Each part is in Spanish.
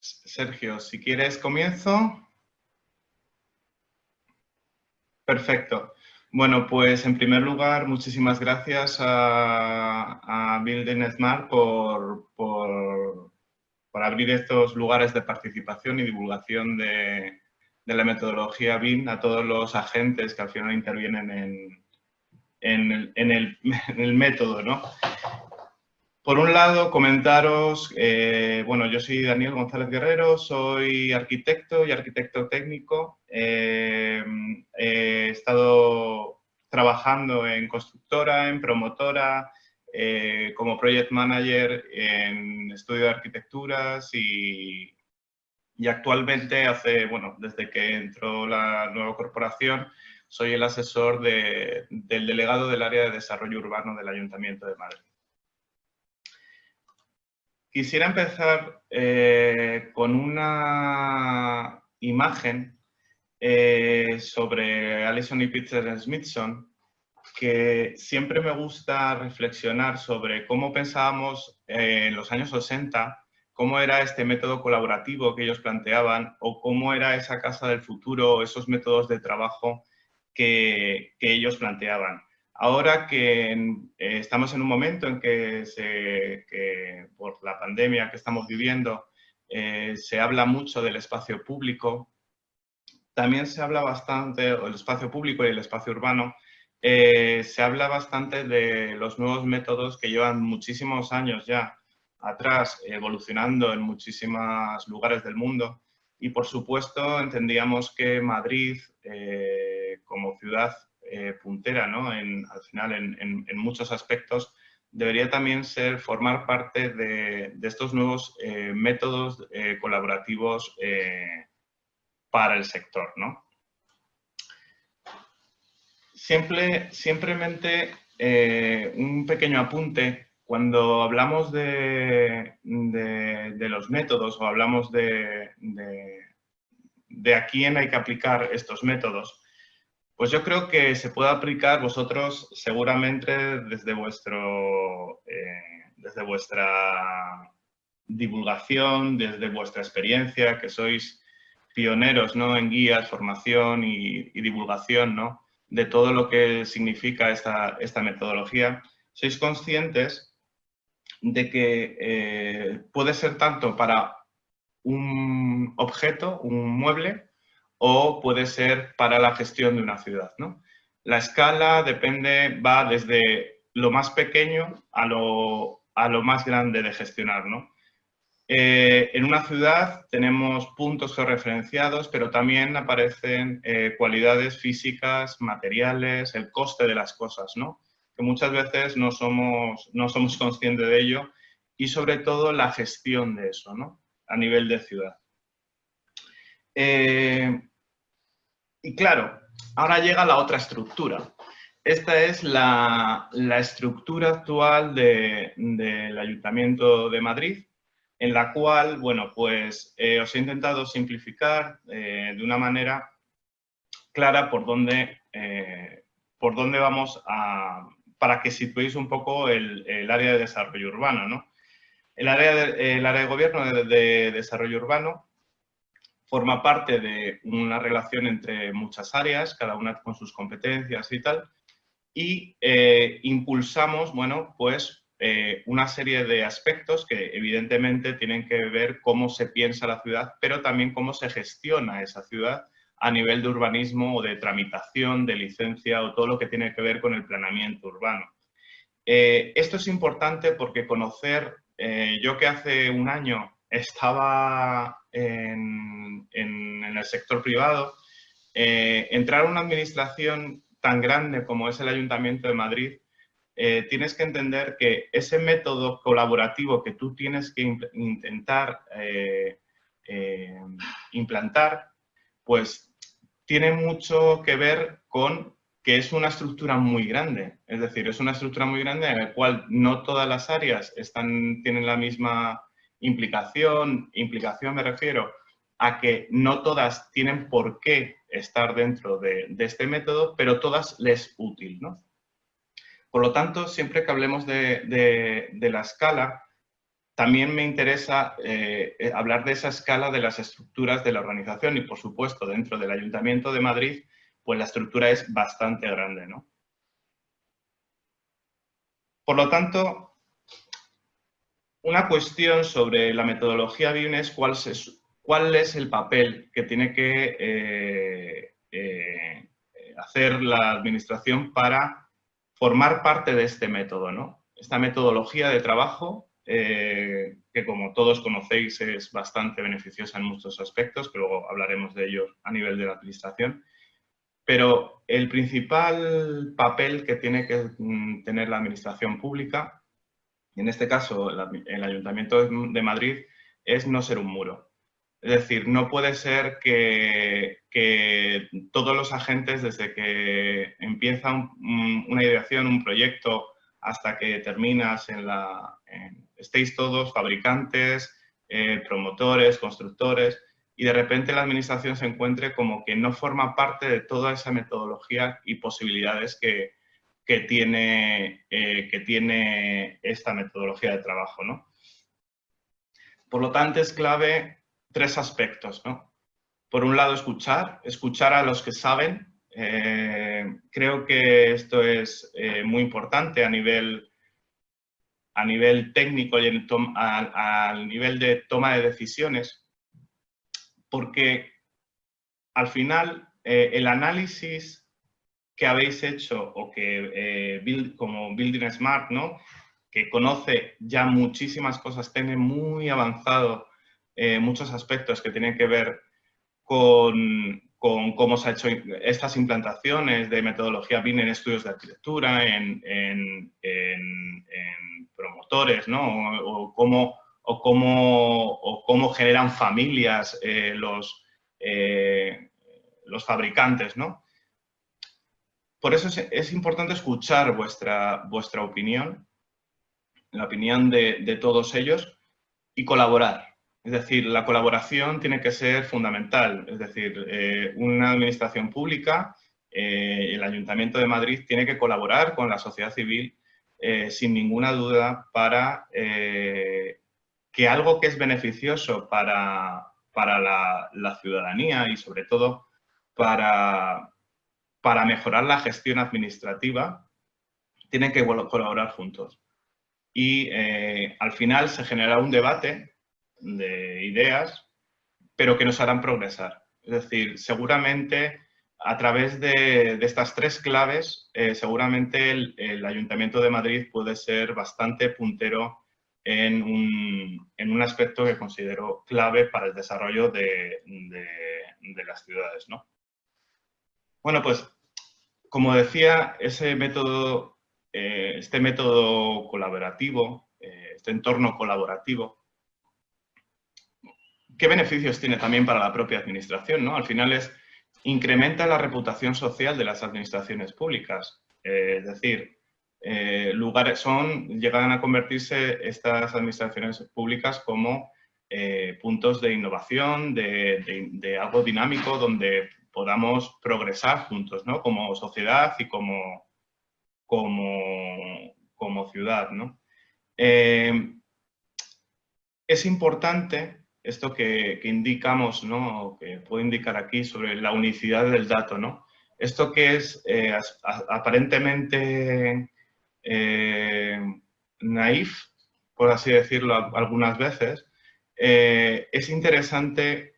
Sergio, si quieres comienzo. Perfecto. Bueno, pues en primer lugar, muchísimas gracias a Build Smart por abrir estos lugares de participación y divulgación de la metodología BIM a todos los agentes que al final intervienen en el método, ¿no? Por un lado, comentaros, bueno, yo soy Daniel González Guerrero, soy arquitecto y arquitecto técnico. He estado trabajando en constructora, en promotora, como project manager en estudio de arquitecturas y actualmente desde que entró la nueva corporación, soy el asesor del delegado del área de desarrollo urbano del Ayuntamiento de Madrid. Quisiera empezar con una imagen sobre Alison y Peter Smithson, que siempre me gusta reflexionar sobre cómo pensábamos en los años 60, cómo era este método colaborativo que ellos planteaban o cómo era esa casa del futuro, esos métodos de trabajo que ellos planteaban. Ahora que estamos en un momento en que por la pandemia que estamos viviendo se habla mucho del espacio público, también se habla bastante, o el espacio público y el espacio urbano, se habla bastante de los nuevos métodos que llevan muchísimos años ya atrás, evolucionando en muchísimos lugares del mundo. Y, por supuesto, entendíamos que Madrid, como ciudad puntera, ¿no? Al final, en muchos aspectos, debería también formar parte de estos nuevos métodos colaborativos para el sector, ¿no? Simplemente un pequeño apunte. Cuando hablamos de los métodos o hablamos de a quién hay que aplicar estos métodos, pues yo creo que se puede aplicar vosotros seguramente desde vuestra divulgación, desde vuestra experiencia, que sois pioneros, ¿no?, en guías, formación y divulgación, ¿no?, de todo lo que significa esta metodología. Sois conscientes de que puede ser tanto para un objeto, un mueble, o puede ser para la gestión de una ciudad, ¿no? La escala va desde lo más pequeño a lo más grande de gestionar, ¿no? En una ciudad tenemos puntos georreferenciados, pero también aparecen cualidades físicas, materiales, el coste de las cosas, ¿no?, que muchas veces no somos conscientes de ello, y sobre todo la gestión de eso, ¿no?, a nivel de ciudad. Y claro, ahora llega la otra estructura. Esta es la estructura actual del Ayuntamiento de Madrid, en la cual, bueno, pues os he intentado simplificar de una manera clara por dónde vamos para que situéis un poco el área de desarrollo urbano, ¿no? El área de gobierno de desarrollo urbano forma parte de una relación entre muchas áreas, cada una con sus competencias y tal, y impulsamos, bueno, pues una serie de aspectos que evidentemente tienen que ver cómo se piensa la ciudad, pero también cómo se gestiona esa ciudad a nivel de urbanismo o de tramitación, de licencia o todo lo que tiene que ver con el planeamiento urbano. Esto es importante porque yo que hace un año estaba en el sector privado, entrar a una administración tan grande como es el Ayuntamiento de Madrid, tienes que entender que ese método colaborativo que tú tienes que intentar implantar, pues tiene mucho que ver con que es una estructura muy grande. Es decir, es una estructura muy grande en la cual no todas las áreas tienen la misma implicación. Implicación me refiero a que no todas tienen por qué estar dentro de este método, pero todas les es útil, ¿no? Por lo tanto, siempre que hablemos de la escala, también me interesa hablar de esa escala de las estructuras de la organización y, por supuesto, dentro del Ayuntamiento de Madrid, pues la estructura es bastante grande, ¿no? Por lo tanto, una cuestión sobre la metodología BIM es cuál es el papel que tiene que hacer la administración para formar parte de este método, ¿no? Esta metodología de trabajo, que como todos conocéis es bastante beneficiosa en muchos aspectos, que luego hablaremos de ello a nivel de la administración, pero el principal papel que tiene que tener la administración pública, y en este caso el Ayuntamiento de Madrid, es no ser un muro. Es decir, no puede ser que todos los agentes, desde que empieza una ideación, un proyecto, hasta que terminas estéis todos fabricantes, promotores, constructores, y de repente la administración se encuentre como que no forma parte de toda esa metodología y posibilidades que tiene esta metodología de trabajo, ¿no? Por lo tanto, es clave 3 aspectos, ¿no? Por un lado, escuchar a los que saben. Creo que esto es muy importante a nivel técnico y al nivel de toma de decisiones, porque al final el análisis que habéis hecho o que como Building Smart, ¿no?, que conoce ya muchísimas cosas, tiene muy avanzado muchos aspectos que tienen que ver con cómo se han hecho estas implantaciones de metodología BIM en estudios de arquitectura, en promotores, ¿no? O cómo generan familias los fabricantes, ¿no? Por eso es importante escuchar vuestra opinión, la opinión de todos ellos, y colaborar. Es decir, la colaboración tiene que ser fundamental. Es decir, una administración pública, el Ayuntamiento de Madrid, tiene que colaborar con la sociedad civil sin ninguna duda para que algo que es beneficioso para la ciudadanía y sobre todo para mejorar la gestión administrativa, tienen que colaborar juntos. Y al final se generará un debate de ideas, pero que nos harán progresar. Es decir, seguramente a través de estas 3 claves, seguramente el Ayuntamiento de Madrid puede ser bastante puntero en un aspecto que considero clave para el desarrollo de las ciudades, ¿no? Bueno, pues, como decía, este método colaborativo, este entorno colaborativo, ¿qué beneficios tiene también para la propia administración, ¿no? Al final incrementa la reputación social de las administraciones públicas. Es decir, llegan a convertirse estas administraciones públicas como puntos de innovación, de algo dinámico donde podamos progresar juntos, ¿no? Como sociedad y como ciudad, ¿no? Es importante esto que indicamos, ¿no?, que puedo indicar aquí sobre la unicidad del dato, ¿no? Esto que es aparentemente naif, por así decirlo algunas veces, es interesante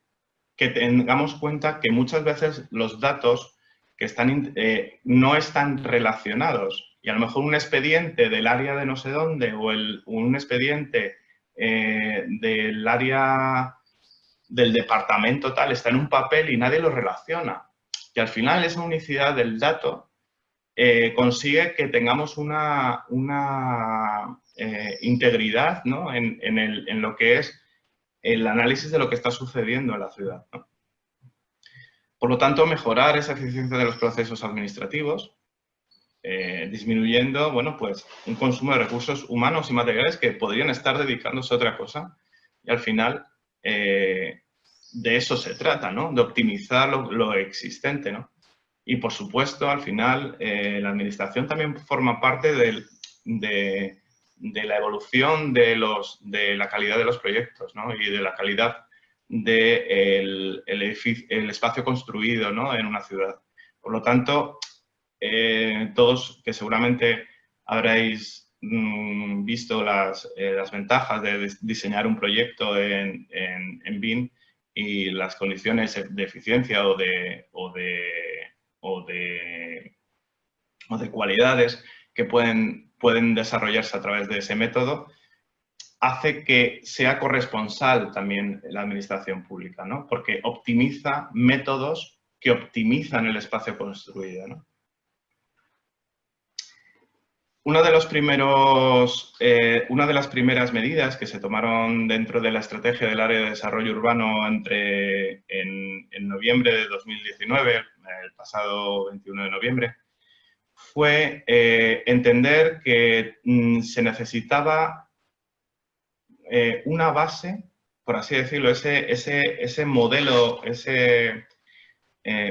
que tengamos cuenta que muchas veces los datos que no están relacionados y a lo mejor un expediente del área de no sé dónde o un expediente del área del departamento tal está en un papel y nadie lo relaciona. Y al final esa unicidad del dato consigue que tengamos una integridad, ¿no?, en lo que es el análisis de lo que está sucediendo en la ciudad, ¿no? Por lo tanto, mejorar esa eficiencia de los procesos administrativos, disminuyendo, bueno, pues un consumo de recursos humanos y materiales que podrían estar dedicándose a otra cosa. Y al final, de eso se trata, ¿no? De optimizar lo existente, ¿no? Y, por supuesto, al final, la administración también forma parte de de la evolución de la calidad de los proyectos, ¿no? Y de la calidad del el espacio construido, ¿no? En una ciudad. Por lo tanto, todos que seguramente habréis visto las ventajas de diseñar un proyecto en BIM y las condiciones de eficiencia o de cualidades que pueden desarrollarse a través de ese método, hace que sea corresponsal también la administración pública, ¿no? Porque optimiza métodos que optimizan el espacio construido, ¿no? Una de las primeras medidas que se tomaron dentro de la estrategia del área de desarrollo urbano en noviembre de 2019, el pasado 21 de noviembre, fue entender que se necesitaba una base, por así decirlo, ese modelo,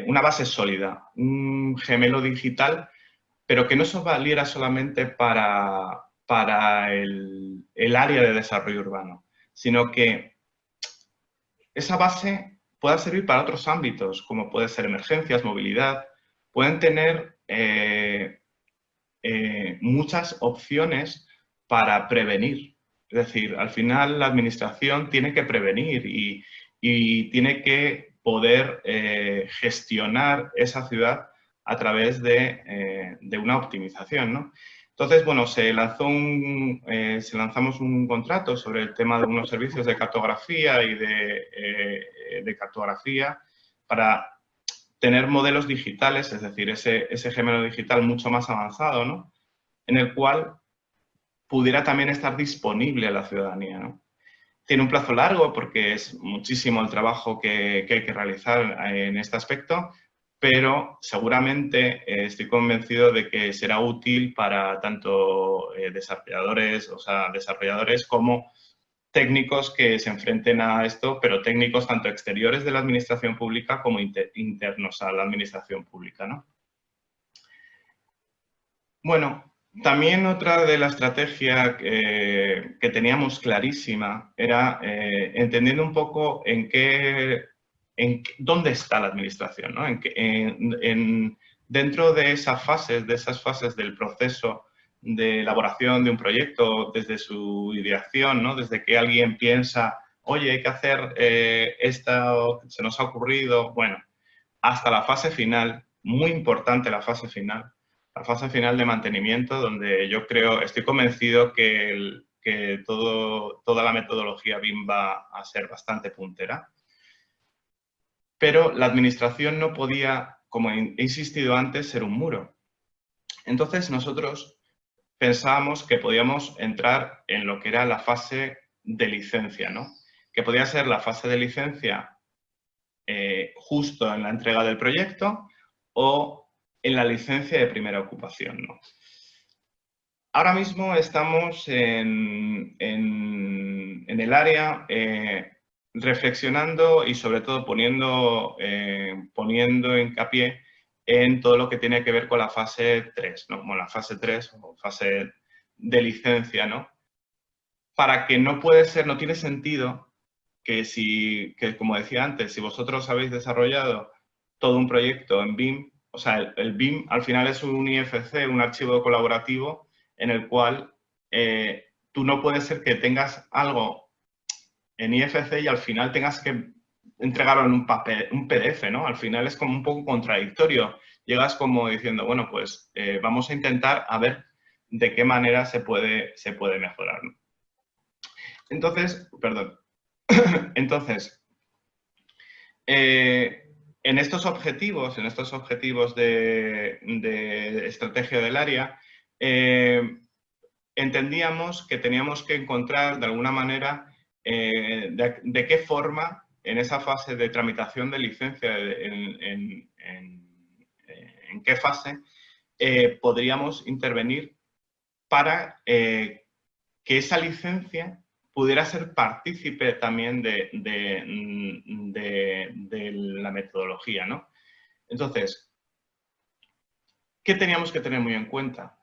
una base sólida, un gemelo digital, pero que no eso valiera solamente para el área de desarrollo urbano, sino que esa base pueda servir para otros ámbitos, como puede ser emergencias, movilidad, pueden tener muchas opciones para prevenir. Es decir, al final la administración tiene que prevenir y tiene que poder gestionar esa ciudad a través de una optimización, ¿no? Entonces, bueno, lanzamos un contrato sobre el tema de unos servicios de cartografía y de cartografía para tener modelos digitales, es decir, ese gemelo digital mucho más avanzado, ¿no? En el cual pudiera también estar disponible a la ciudadanía, ¿no? Tiene un plazo largo porque es muchísimo el trabajo que hay que realizar en este aspecto, pero seguramente estoy convencido de que será útil para tanto desarrolladores como técnicos que se enfrenten a esto, pero técnicos tanto exteriores de la administración pública como internos a la administración pública, ¿no? Bueno, también otra de la estrategia que teníamos clarísima era entendiendo un poco dónde está la administración, ¿no? Dentro de esas fases del proceso de elaboración de un proyecto, desde su ideación, ¿no? Desde que alguien piensa, oye, hay que hacer esto, se nos ha ocurrido, bueno, hasta la fase final, muy importante la fase final de mantenimiento, donde yo estoy convencido que toda la metodología BIM va a ser bastante puntera. Pero la administración no podía, como he insistido antes, ser un muro. Entonces nosotros pensábamos que podíamos entrar en lo que era la fase de licencia, ¿no? Que podía ser la fase de licencia justo en la entrega del proyecto o en la licencia de primera ocupación, ¿no? Ahora mismo estamos en el área reflexionando y sobre todo poniendo hincapié en todo lo que tiene que ver con la fase 3, ¿no? Como la fase 3 o fase de licencia, ¿no? Para que no tiene sentido que como decía antes, si vosotros habéis desarrollado todo un proyecto en BIM, o sea, el BIM al final es un IFC, un archivo colaborativo en el cual tú no puede ser que tengas algo en IFC y al final tengas que entregarlo en un PDF, ¿no? Al final es como un poco contradictorio. Llegas como diciendo, bueno, pues vamos a intentar a ver de qué manera se puede mejorar, ¿no? Entonces, perdón. Entonces, en estos objetivos de estrategia del área, entendíamos que teníamos que encontrar de alguna manera de qué forma en esa fase de tramitación de licencia, en qué fase podríamos intervenir para que esa licencia pudiera ser partícipe también de la metodología, ¿no? Entonces, ¿qué teníamos que tener muy en cuenta?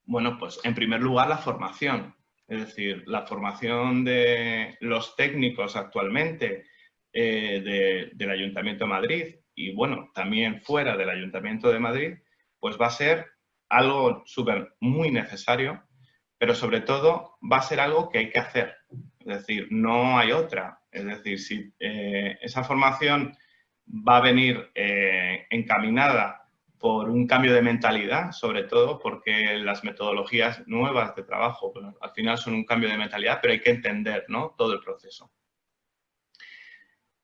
Bueno, pues en primer lugar la formación. Es decir, la formación de los técnicos actualmente del Ayuntamiento de Madrid y, bueno, también fuera del Ayuntamiento de Madrid, pues va a ser algo muy necesario, pero sobre todo va a ser algo que hay que hacer. Es decir, no hay otra. Es decir, si esa formación va a venir encaminada por un cambio de mentalidad, sobre todo porque las metodologías nuevas de trabajo, bueno, al final son un cambio de mentalidad, pero hay que entender, ¿no?, todo el proceso.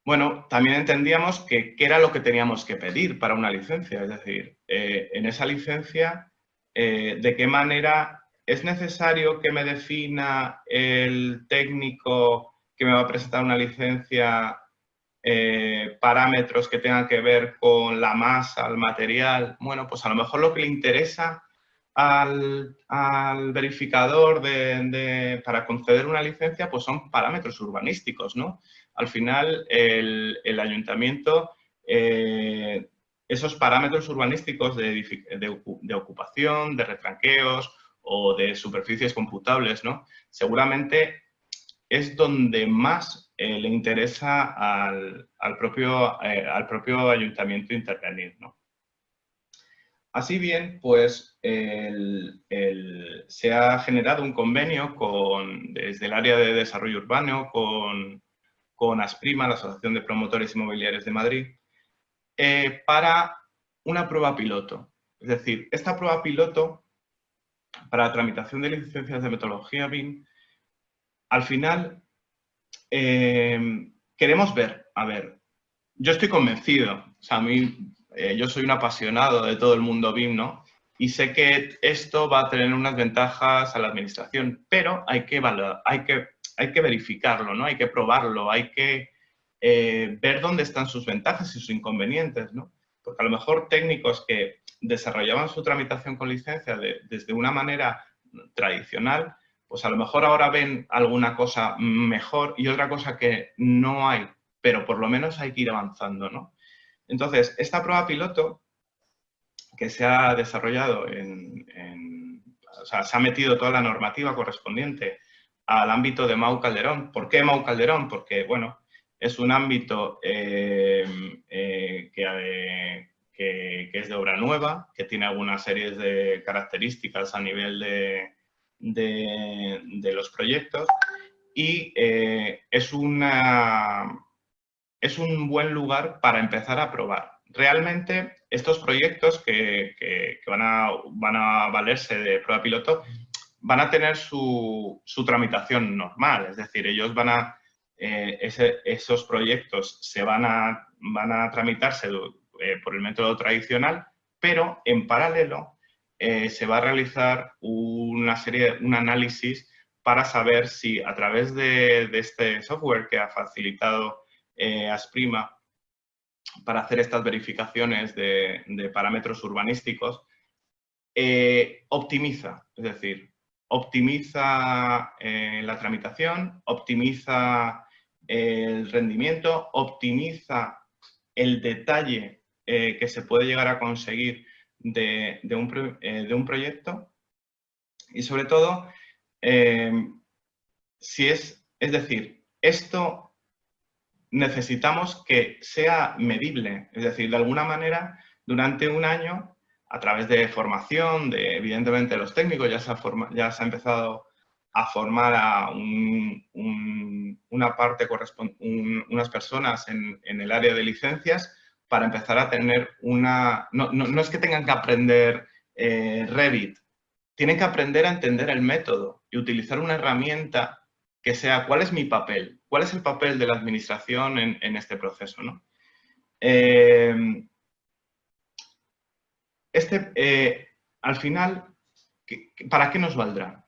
Bueno, también entendíamos que qué era lo que teníamos que pedir para una licencia, es decir, en esa licencia, de qué manera es necesario que me defina el técnico que me va a presentar una licencia parámetros que tengan que ver con la masa, el material. Bueno, pues a lo mejor lo que le interesa al verificador para conceder una licencia, pues son parámetros urbanísticos, ¿no? Al final, el ayuntamiento, esos parámetros urbanísticos de ocupación, de retranqueos o de superficies computables, ¿no?, seguramente es donde más le interesa al propio ayuntamiento intervenir, ¿no? Así bien, pues se ha generado un convenio desde el área de desarrollo urbano con Asprima, la Asociación de Promotores Inmobiliarios de Madrid, para una prueba piloto. Es decir, esta prueba piloto para la tramitación de licencias de metodología BIM, al final queremos ver, a ver, yo estoy convencido, o sea, yo soy un apasionado de todo el mundo BIM, ¿no? Y sé que esto va a tener unas ventajas a la administración, pero hay que verificarlo, ¿no? Hay que probarlo, hay que ver dónde están sus ventajas y sus inconvenientes, ¿no? Porque a lo mejor técnicos que desarrollaban su tramitación con licencia desde una manera tradicional, pues a lo mejor ahora ven alguna cosa mejor y otra cosa que no hay, pero por lo menos hay que ir avanzando, ¿no? Entonces, esta prueba piloto que se ha desarrollado o sea, se ha metido toda la normativa correspondiente al ámbito de MAU Calderón. ¿Por qué MAU Calderón? Porque, bueno, es un ámbito que es de obra nueva, que tiene algunas series de características a nivel de los proyectos y es un buen lugar para empezar a probar. Realmente, estos proyectos que van a valerse de prueba piloto van a tener su tramitación normal, es decir, ellos esos proyectos van a tramitarse por el método tradicional, pero en paralelo se va a realizar un análisis para saber si a través de este software que ha facilitado Asprima para hacer estas verificaciones de parámetros urbanísticos, optimiza, es decir, optimiza la tramitación, optimiza el rendimiento, optimiza el detalle que se puede llegar a conseguir de un proyecto y, sobre todo, es decir, esto necesitamos que sea medible, es decir, de alguna manera, durante un año, a través de formación, evidentemente los técnicos, ya se ha empezado a formar a unas personas en el área de licencias para empezar a tener no es que tengan que aprender Revit, tienen que aprender a entender el método y utilizar una herramienta que sea cuál es mi papel, cuál es el papel de la administración en este proceso, ¿no? Al final, ¿para qué nos valdrá?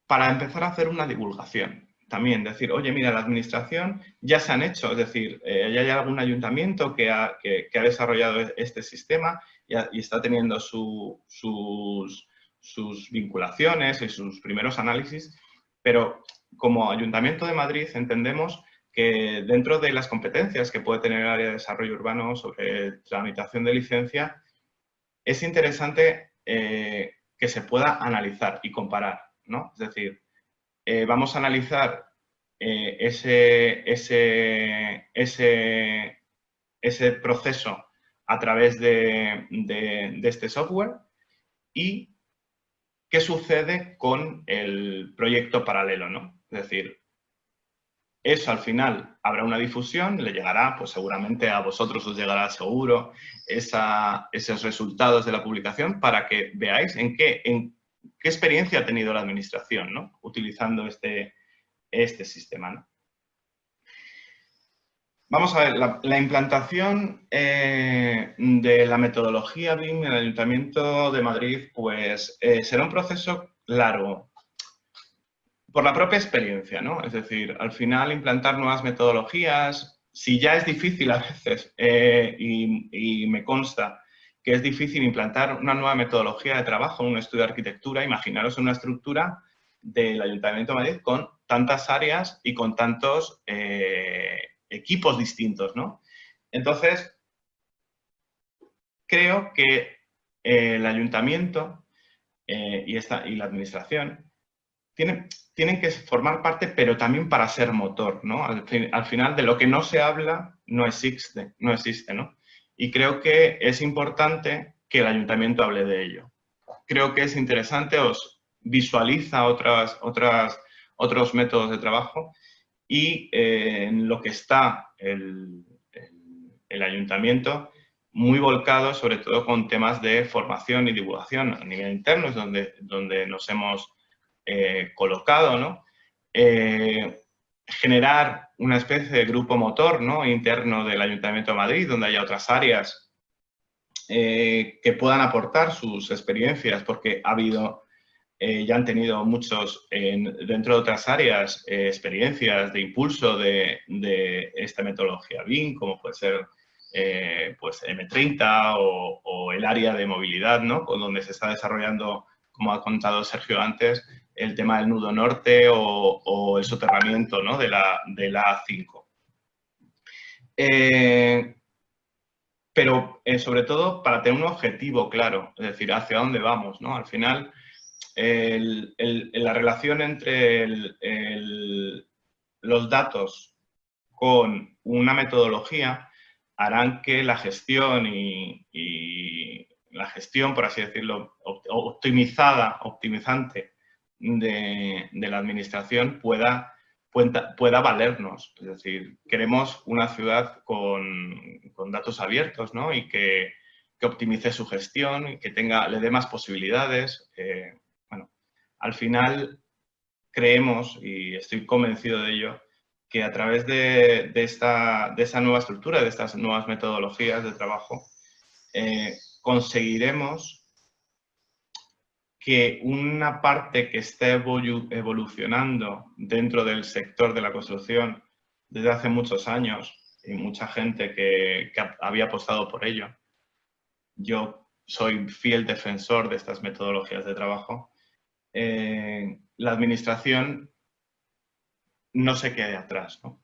Para empezar a hacer una divulgación. También decir, oye, mira, la administración ya se han hecho, es decir, ya hay algún ayuntamiento que ha desarrollado este sistema y está teniendo sus vinculaciones y sus primeros análisis, pero como Ayuntamiento de Madrid entendemos que dentro de las competencias que puede tener el área de desarrollo urbano sobre tramitación de licencia, es interesante que que se pueda analizar y comparar, ¿no? Es decir, vamos a analizar ese proceso a través de este software y qué sucede con el proyecto paralelo, ¿no? Es decir, eso al final habrá una difusión, le llegará, pues seguramente a vosotros os llegará seguro esos resultados de la publicación para que veáis en qué experiencia ha tenido la administración, ¿no? Utilizando este sistema, ¿no? Vamos a ver, la implantación de la metodología BIM en el Ayuntamiento de Madrid, pues será un proceso largo. Por la propia experiencia, ¿no? Es decir, al final implantar nuevas metodologías, si ya es difícil a veces, y me consta que es difícil implantar una nueva metodología de trabajo en un estudio de arquitectura, imaginaros una estructura del Ayuntamiento de Madrid con tantas áreas y con tantos equipos distintos, ¿no? Entonces, creo que el Ayuntamiento y la Administración tienen que formar parte, pero también para ser motor, ¿no? Al final, de lo que no se habla, no existe, ¿no? Y creo que es importante que el ayuntamiento hable de ello. Creo que es interesante, os visualiza otros métodos de trabajo y en lo que está el ayuntamiento muy volcado, sobre todo con temas de formación y divulgación a nivel interno, es donde nos hemos colocado, ¿no? Generar una especie de grupo motor, ¿no? Interno del Ayuntamiento de Madrid, donde haya otras áreas que puedan aportar sus experiencias, porque ya han tenido muchos, dentro de otras áreas, experiencias de impulso de esta metodología BIM, como puede ser pues M30 o el área de movilidad, ¿no? Con donde se está desarrollando, como ha contado Sergio antes, el tema del nudo norte o el soterramiento, ¿no? de la A5. Pero sobre todo para tener un objetivo claro, es decir, hacia dónde vamos, ¿no? Al final, la relación entre los datos con una metodología harán que la gestión y la gestión, por así decirlo, optimizante de la administración pueda valernos. Es decir, queremos una ciudad con datos abiertos, ¿no? Y que optimice su gestión y que le dé más posibilidades. Bueno, al final creemos, y estoy convencido de ello, que a través de esa nueva estructura, de estas nuevas metodologías de trabajo, conseguiremos que una parte que está evolucionando dentro del sector de la construcción desde hace muchos años, y mucha gente que había apostado por ello, yo soy fiel defensor de estas metodologías de trabajo, la administración no se quede atrás, ¿no?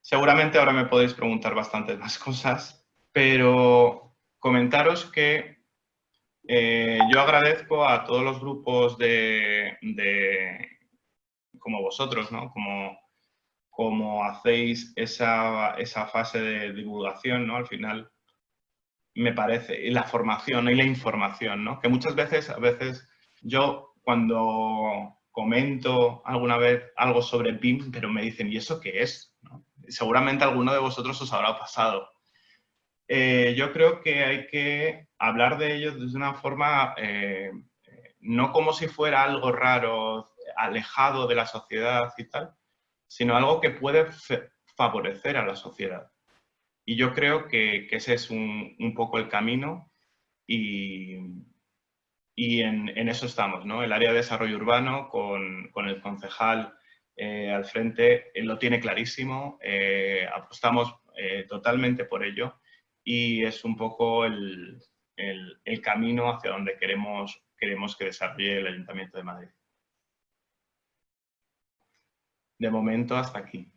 Seguramente ahora me podéis preguntar bastantes más cosas, pero comentaros que yo agradezco a todos los grupos como vosotros, ¿no? Como hacéis esa fase de divulgación, ¿no? Al final, me parece, y la formación y la información, ¿no? Que muchas veces, yo cuando comento alguna vez algo sobre BIM, pero me dicen, ¿y eso qué es? ¿No? Seguramente alguno de vosotros os habrá pasado. Yo creo que hay que hablar de ello de una forma, no como si fuera algo raro, alejado de la sociedad y tal, sino algo que puede favorecer a la sociedad. Y yo creo que ese es un poco el camino y en eso estamos, ¿no? El área de desarrollo urbano con el concejal al frente lo tiene clarísimo, apostamos totalmente por ello y es un poco el camino hacia donde queremos que desarrolle el Ayuntamiento de Madrid. De momento, hasta aquí.